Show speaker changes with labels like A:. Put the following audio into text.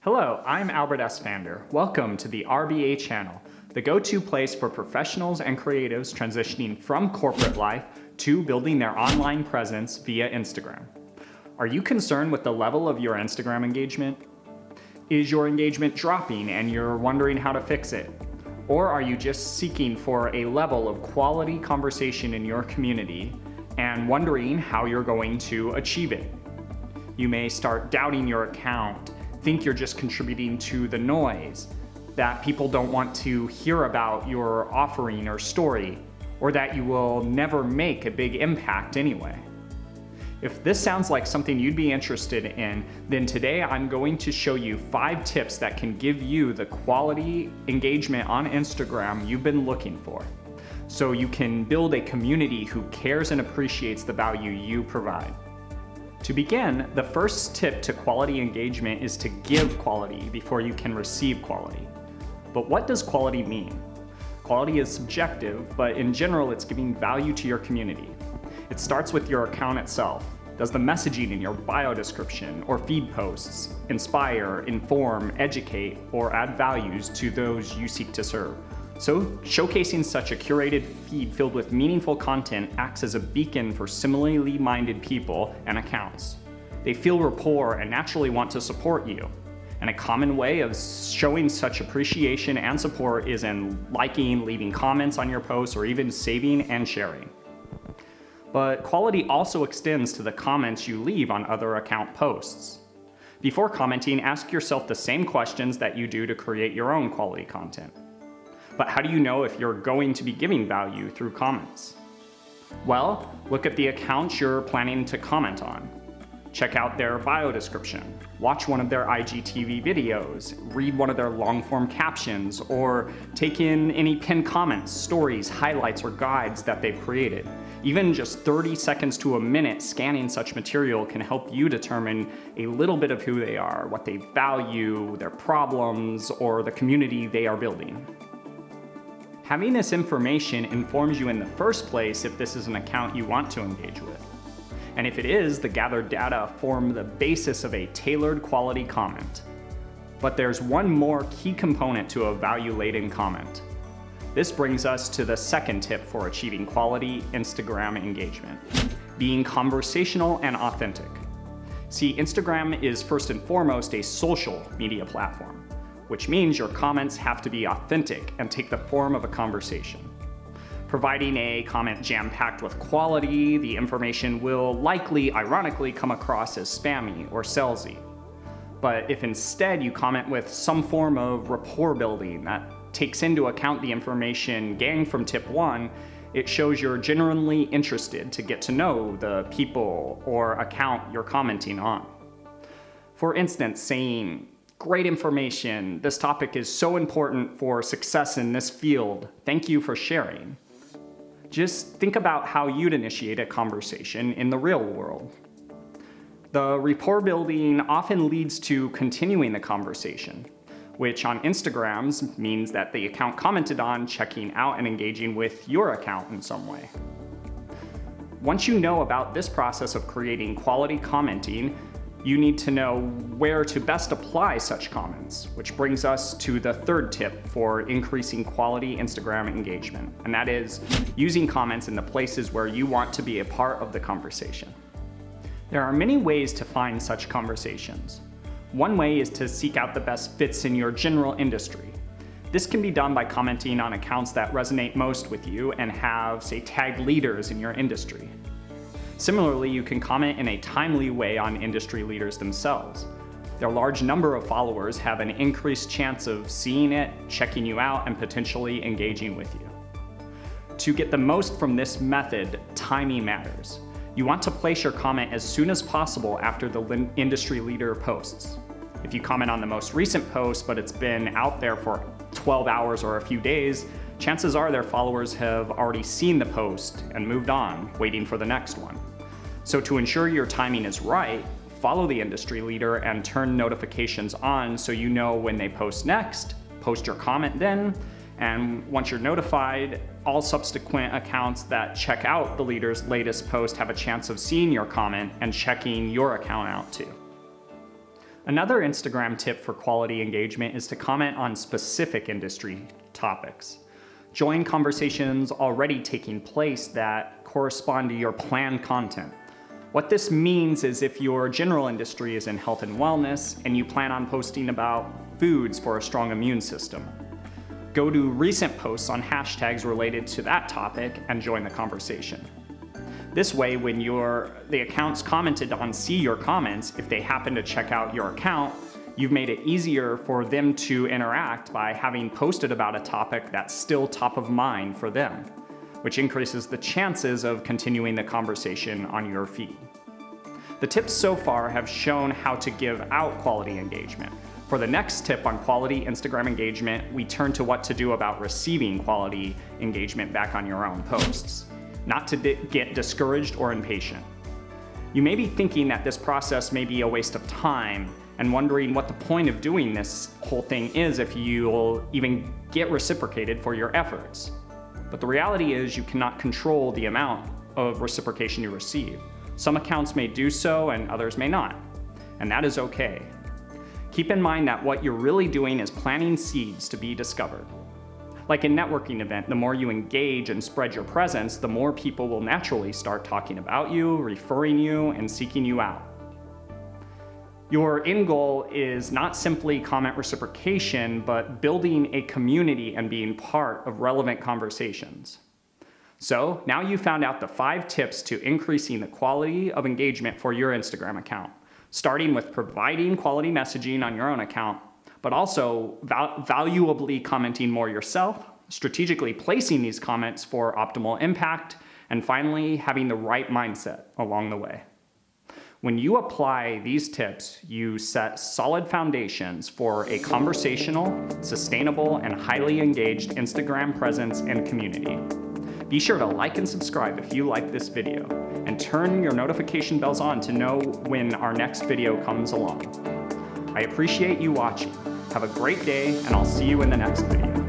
A: Hello, I'm Albert Esfander. Welcome to the RBA channel, the go-to place for professionals and creatives transitioning from corporate life to building their online presence via Instagram. Are you concerned with the level of your Instagram engagement? Is your engagement dropping and you're wondering how to fix it? Or are you just seeking for a level of quality conversation in your community and wondering how you're going to achieve it? You may start doubting your account, think you're just contributing to the noise, that people don't want to hear about your offering or story, or that you will never make a big impact anyway. If this sounds like something you'd be interested in, then today I'm going to show you 5 tips that can give you the quality engagement on Instagram you've been looking for, so you can build a community who cares and appreciates the value you provide. To begin, the first tip to quality engagement is to give quality before you can receive quality. But what does quality mean? Quality is subjective, but in general it's giving value to your community. It starts with your account itself. Does the messaging in your bio description or feed posts inspire, inform, educate, or add values to those you seek to serve? So, showcasing such a curated feed filled with meaningful content acts as a beacon for similarly minded people and accounts. They feel rapport and naturally want to support you. And a common way of showing such appreciation and support is in liking, leaving comments on your posts, or even saving and sharing. But quality also extends to the comments you leave on other account posts. Before commenting, ask yourself the same questions that you do to create your own quality content. But how do you know if you're going to be giving value through comments? Well, look at the accounts you're planning to comment on. Check out their bio description, watch one of their IGTV videos, read one of their long-form captions, or take in any pinned comments, stories, highlights, or guides that they've created. Even just 30 seconds to a minute scanning such material can help you determine a little bit of who they are, what they value, their problems, or the community they are building. Having this information informs you in the first place if this is an account you want to engage with. And if it is, the gathered data form the basis of a tailored quality comment. But there's one more key component to a value-laden comment. This brings us to the second tip for achieving quality Instagram engagement: being conversational and authentic. See, Instagram is first and foremost a social media platform, which means your comments have to be authentic and take the form of a conversation. Providing a comment jam-packed with quality, the information will likely, ironically, come across as spammy or salesy. But if instead you comment with some form of rapport building that takes into account the information gained from tip 1, it shows you're genuinely interested to get to know the people or account you're commenting on. For instance, saying, "Great information. This topic is so important for success in this field. Thank you for sharing." Just think about how you'd initiate a conversation in the real world. The rapport building often leads to continuing the conversation, which on Instagrams means that the account commented on checking out and engaging with your account in some way. Once you know about this process of creating quality commenting, you need to know where to best apply such comments, which brings us to the third tip for increasing quality Instagram engagement, and that is using comments in the places where you want to be a part of the conversation. There are many ways to find such conversations. One way is to seek out the best fits in your general industry. This can be done by commenting on accounts that resonate most with you and have, say, tagged leaders in your industry. Similarly, you can comment in a timely way on industry leaders themselves. Their large number of followers have an increased chance of seeing it, checking you out, and potentially engaging with you. To get the most from this method, timing matters. You want to place your comment as soon as possible after the industry leader posts. If you comment on the most recent post, but it's been out there for 12 hours or a few days, chances are their followers have already seen the post and moved on, waiting for the next one. So to ensure your timing is right, follow the industry leader and turn notifications on so you know when they post next, post your comment then, and once you're notified, all subsequent accounts that check out the leader's latest post have a chance of seeing your comment and checking your account out too. Another Instagram tip for quality engagement is to comment on specific industry topics. Join conversations already taking place that correspond to your planned content. What this means is if your general industry is in health and wellness and you plan on posting about foods for a strong immune system, go to recent posts on hashtags related to that topic and join the conversation. This way, when the accounts commented on see your comments, if they happen to check out your account, you've made it easier for them to interact by having posted about a topic that's still top of mind for them, which increases the chances of continuing the conversation on your feed. The tips so far have shown how to give out quality engagement. For the next tip on quality Instagram engagement, we turn to what to do about receiving quality engagement back on your own posts, not to get discouraged or impatient. You may be thinking that this process may be a waste of time and wondering what the point of doing this whole thing is if you'll even get reciprocated for your efforts. But the reality is you cannot control the amount of reciprocation you receive. Some accounts may do so and others may not, and that is okay. Keep in mind that what you're really doing is planting seeds to be discovered. Like a networking event, the more you engage and spread your presence, the more people will naturally start talking about you, referring you, and seeking you out. Your end goal is not simply comment reciprocation, but building a community and being part of relevant conversations. So now you found out the 5 tips to increasing the quality of engagement for your Instagram account, starting with providing quality messaging on your own account, but also valuably commenting more yourself, strategically placing these comments for optimal impact, and finally having the right mindset along the way. When you apply these tips, you set solid foundations for a conversational, sustainable, and highly engaged Instagram presence and community. Be sure to like and subscribe if you like this video, and turn your notification bells on to know when our next video comes along. I appreciate you watching. Have a great day, and I'll see you in the next video.